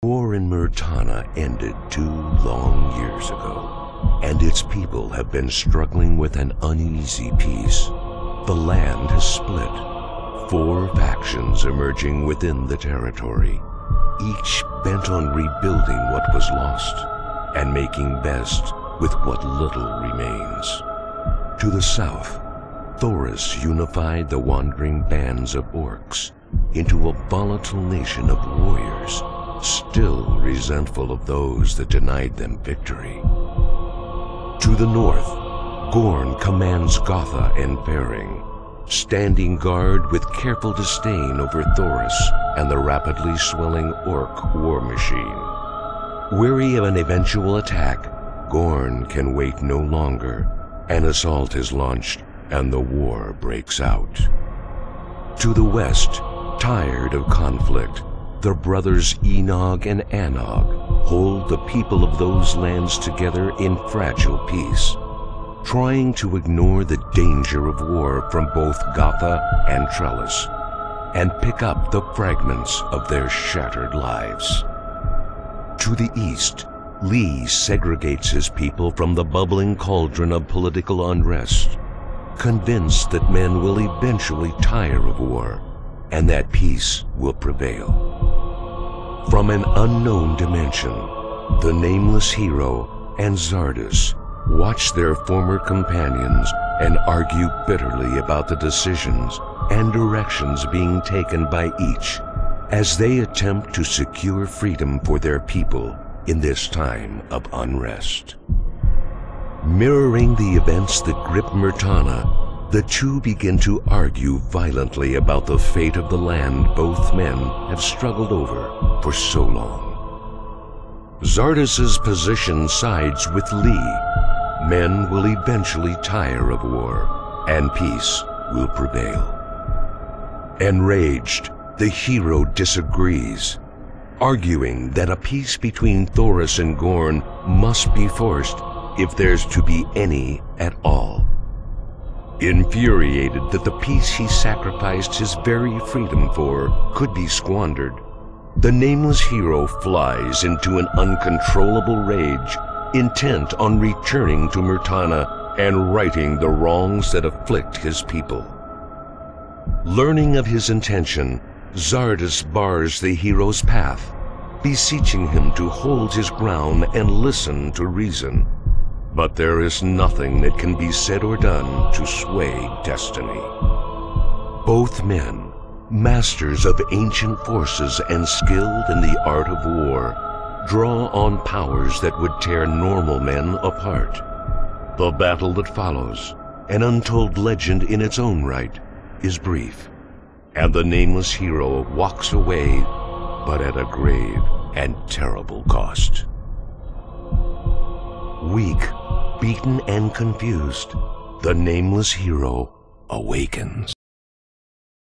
War in Murtana ended 2 long years ago, and its people have been struggling with an uneasy peace. The land has split, 4 factions emerging within the territory, each bent on rebuilding what was lost and making best with what little remains. To the south, Thoris unified the wandering bands of orcs into a volatile nation of warriors, still resentful of those that denied them victory. To the north, Gorn commands Gotha and Faring, standing guard with careful disdain over Thoris and the rapidly swelling orc war machine. Weary of an eventual attack, Gorn can wait no longer. An assault is launched and the war breaks out. To the west, tired of conflict, the brothers Enog and Anog hold the people of those lands together in fragile peace, trying to ignore the danger of war from both Gotha and Trellis, and pick up the fragments of their shattered lives. To the east, Lee segregates his people from the bubbling cauldron of political unrest, convinced that men will eventually tire of war and that peace will prevail. From an unknown dimension, the nameless hero and Xardus watch their former companions and argue bitterly about the decisions and directions being taken by each as they attempt to secure freedom for their people in this time of unrest. Mirroring the events that grip Murtana, the two begin to argue violently about the fate of the land both men have struggled over for so long. Xardus's position sides with Lee. Men will eventually tire of war, and peace will prevail. Enraged, the hero disagrees, arguing that a peace between Thoris and Gorn must be forced if there's to be any at all. Infuriated that the peace he sacrificed his very freedom for could be squandered, the nameless hero flies into an uncontrollable rage, intent on returning to Murtana and righting the wrongs that afflict his people. Learning of his intention, Xardus bars the hero's path, beseeching him to hold his ground and listen to reason. But there is nothing that can be said or done to sway destiny. Both men, masters of ancient forces and skilled in the art of war, draw on powers that would tear normal men apart. The battle that follows, an untold legend in its own right, is brief, and the nameless hero walks away, but at a grave and terrible cost. Weak, beaten and confused, the nameless hero awakens.